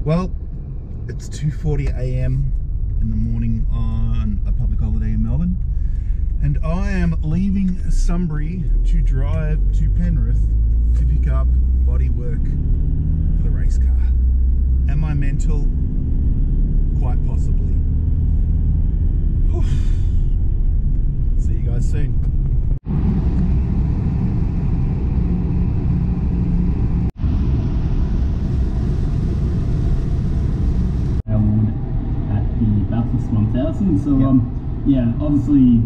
Well, it's 2:40 a.m. in the morning on a public holiday in Melbourne, and I am leaving Sunbury to drive to Penrith to pick up bodywork for the race car. Am I mental? Quite possibly. Whew. See you guys soon. At the Bathurst 1000, so yeah, obviously.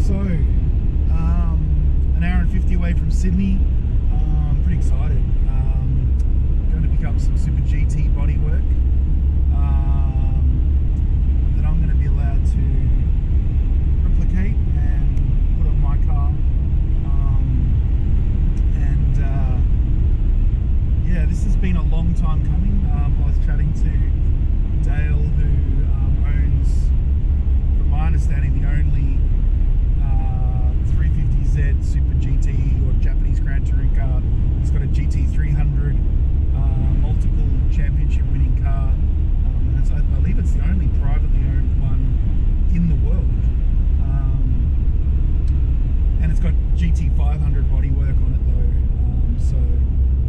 So, an hour and 50 away from Sydney. I'm pretty excited. Going to pick up some Super GT bodywork that I'm going to be allowed to replicate and put on my car. Yeah, this has been a long time coming. I was chatting to Dale, who owns, from my understanding, the only 350Z Super GT or Japanese Grand Touring car. He's got a GT300, multiple championship winning car, and so I believe it's the only privately owned one in the world, and it's got GT500 bodywork on it though. So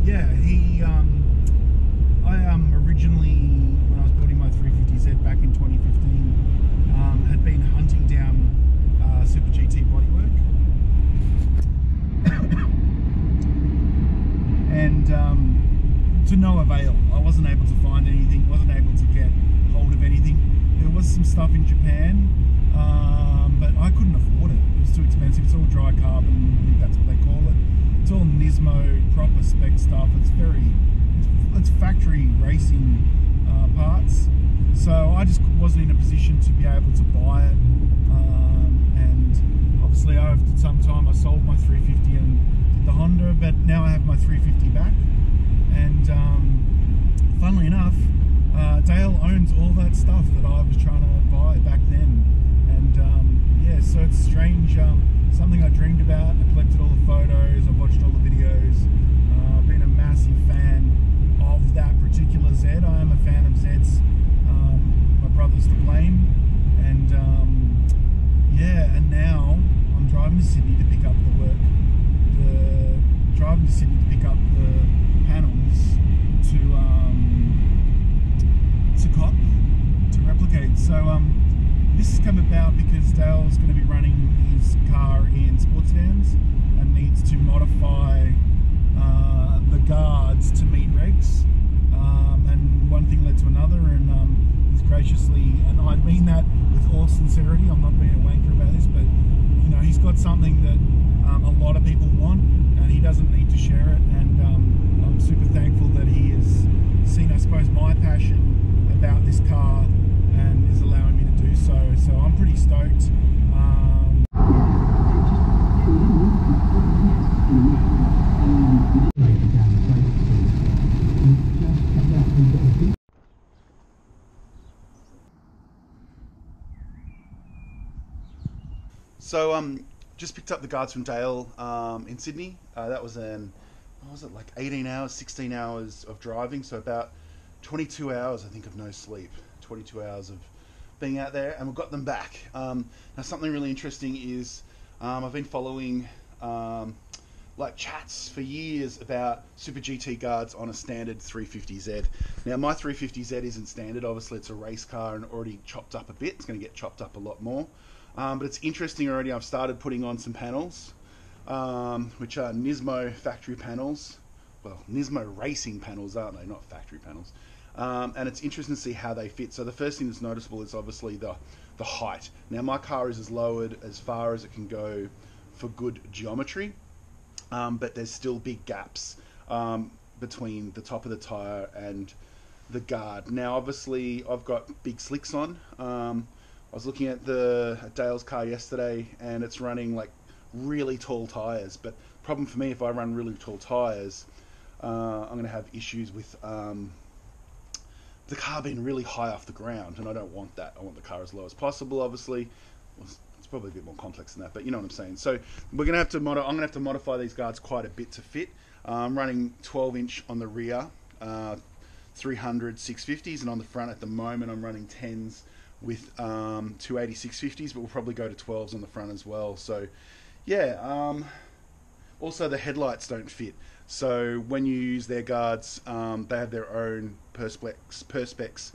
yeah, I originally, when I was building my 350Z back in 2015, had been hunting down Super GT bodywork, and to no avail. I wasn't able to find anything, wasn't able to get hold of anything. There was some stuff in Japan, but I couldn't afford it. It was too expensive. It's all dry carbon, I think that's what they call it. It's all Nismo proper spec stuff. It's factory racing parts. So I just wasn't in a position to be able to buy it. And obviously after some time I sold my 350 and did the Honda, but now I have my 350 back. And funnily enough, Dale owns all that stuff that I was trying to buy back then. And yeah, so it's strange. Something I dreamed about. I collected all the photos, I watched all the videos. I've been a massive fan of that particular Z. I am a fan of Zs. My brother's to blame. And yeah, and now I'm driving to Sydney to pick up the work. Driving to Sydney to pick up the panels to copy, to replicate. So this has come about because Dale's going to be running his car in sports sedans and needs to modify the guards to meet regs, and one thing led to another, and he's graciously, and I mean that with all sincerity, I'm not being a wanker about this, but you know, he's got something that a lot of people want and he doesn't need to share it, and I'm super thankful that he has seen, I suppose, my passion about this car and is allowing me to do so. So I'm pretty stoked. So just picked up the guards from Dale in Sydney. That was what was it, like 18 hours, 16 hours of driving, so about 22 hours I think of no sleep, 22 hours of being out there, and we've got them back. Now something really interesting is I've been following like chats for years about Super GT guards on a standard 350Z. Now my 350Z isn't standard, obviously it's a race car and already chopped up a bit. It's going to get chopped up a lot more, but it's interesting already. I've started putting on some panels, which are Nismo factory panels. Well, Nismo racing panels, aren't they? Not factory panels. And it's interesting to see how they fit. So the first thing that's noticeable is obviously the height. Now my car is as lowered as far as it can go for good geometry, but there's still big gaps between the top of the tyre and the guard. Now obviously I've got big slicks on. I was looking at Dale's car yesterday, and it's running like really tall tyres, but problem for me, if I run really tall tyres, I'm going to have issues with the car being really high off the ground, and I don't want that. I want the car as low as possible, obviously. Well, it's probably a bit more complex than that, but you know what I'm saying. So we're going to have to I'm going to have to modify these guards quite a bit to fit. I'm running 12-inch on the rear, 300 650s, and on the front at the moment I'm running 10s with 280 650s, but we'll probably go to 12s on the front as well. So yeah, also the headlights don't fit, so when you use their guards, they have their own Perspex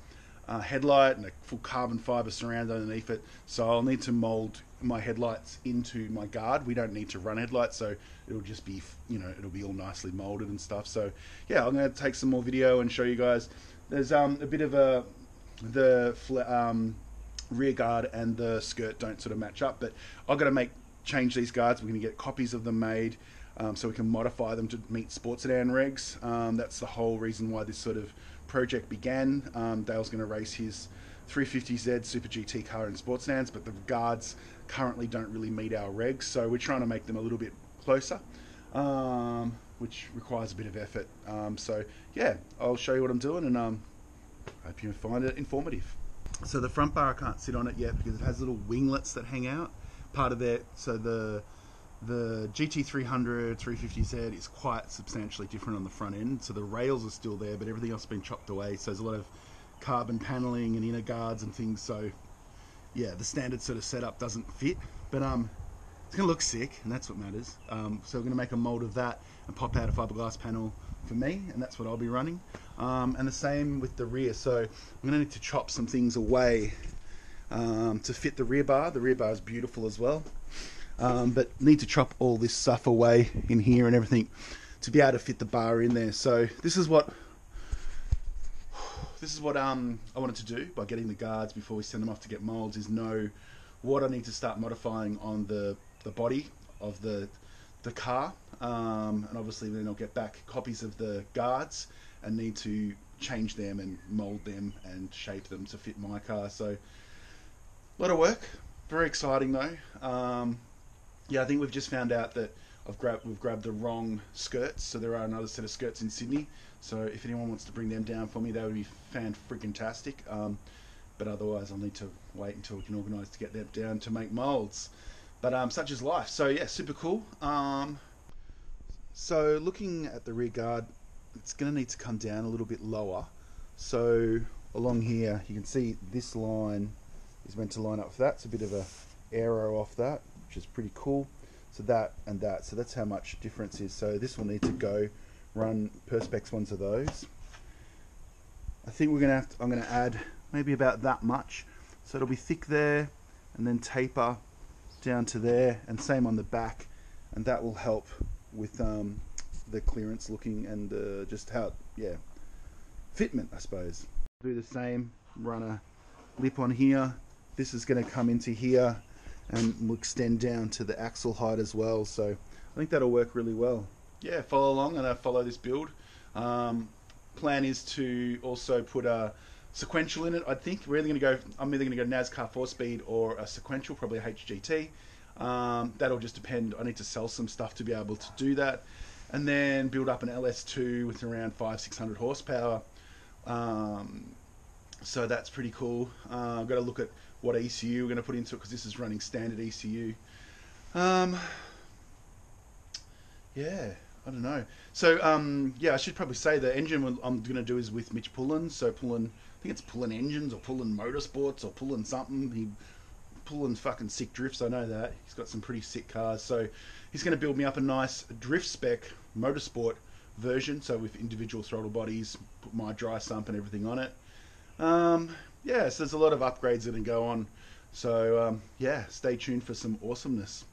headlight and a full carbon fiber surround underneath it, so I'll need to mold my headlights into my guard. We don't need to run headlights, so it'll just be, you know, it'll be all nicely molded and stuff. So yeah, I'm going to take some more video and show you guys. There's a bit of the rear guard and the skirt don't sort of match up, but I've got to change these guards. We're going to get copies of them made, so we can modify them to meet sports sedan regs. That's the whole reason why this sort of project began. Dale's going to race his 350Z Super GT car in sports sedans, but the guards currently don't really meet our regs, so we're trying to make them a little bit closer, which requires a bit of effort. So yeah, I'll show you what I'm doing, and hope you find it informative. So the front bar, I can't sit on it yet because it has little winglets that hang out. Part of it, so the GT300 350Z is quite substantially different on the front end. So the rails are still there, but everything else has been chopped away. So there's a lot of carbon paneling and inner guards and things. So yeah, the standard sort of setup doesn't fit, but it's gonna look sick, and that's what matters. So we're gonna make a mold of that and pop out a fiberglass panel for me, and that's what I'll be running. And the same with the rear. So I'm gonna need to chop some things away to fit the rear bar. The rear bar is beautiful as well, but need to chop all this stuff away in here and everything to be able to fit the bar in there. So this is what I wanted to do by getting the guards before we send them off to get molds, is know what I need to start modifying on the body of the car, and obviously then I'll get back copies of the guards and need to change them and mold them and shape them to fit my car. So a lot of work, very exciting though. Yeah, I think we've just found out that we've grabbed the wrong skirts, so there are another set of skirts in Sydney. So if anyone wants to bring them down for me, that would be fan-freaking-tastic. But otherwise, I'll need to wait until we can organise to get them down to make moulds. But such is life. So yeah, super cool. So looking at the rear guard, it's going to need to come down a little bit lower. So along here, you can see this line is meant to line up with that. It's a bit of a arrow off that, which is pretty cool. So that and that, so that's how much difference is. So this will need to go run Perspex ones of those. I think I'm gonna add maybe about that much, so it'll be thick there and then taper down to there, and same on the back, and that will help with the clearance looking and just how, yeah, fitment, I suppose. Do the same, run a lip on here. This is going to come into here and will extend down to the axle height as well, so I think that'll work really well. Yeah, follow along and follow this build. Plan is to also put a sequential in it. I think I'm either going to go NASCAR 4-speed or a sequential, probably a HGT. That'll just depend. I need to sell some stuff to be able to do that, and then build up an LS2 with around 500-600 horsepower. So that's pretty cool. I've got to look at what ECU we're going to put into it, because this is running standard ECU. Yeah, I don't know. So yeah, I should probably say the engine I'm going to do is with Mitch Pullen. So Pullen, I think it's Pullen Engines or Pullen Motorsports or Pullen something. Pullen's fucking sick drifts, I know that. He's got some pretty sick cars. So he's going to build me up a nice drift spec motorsport version, so with individual throttle bodies, put my dry sump and everything on it. Yeah, so there's a lot of upgrades that can go on. So yeah, stay tuned for some awesomeness.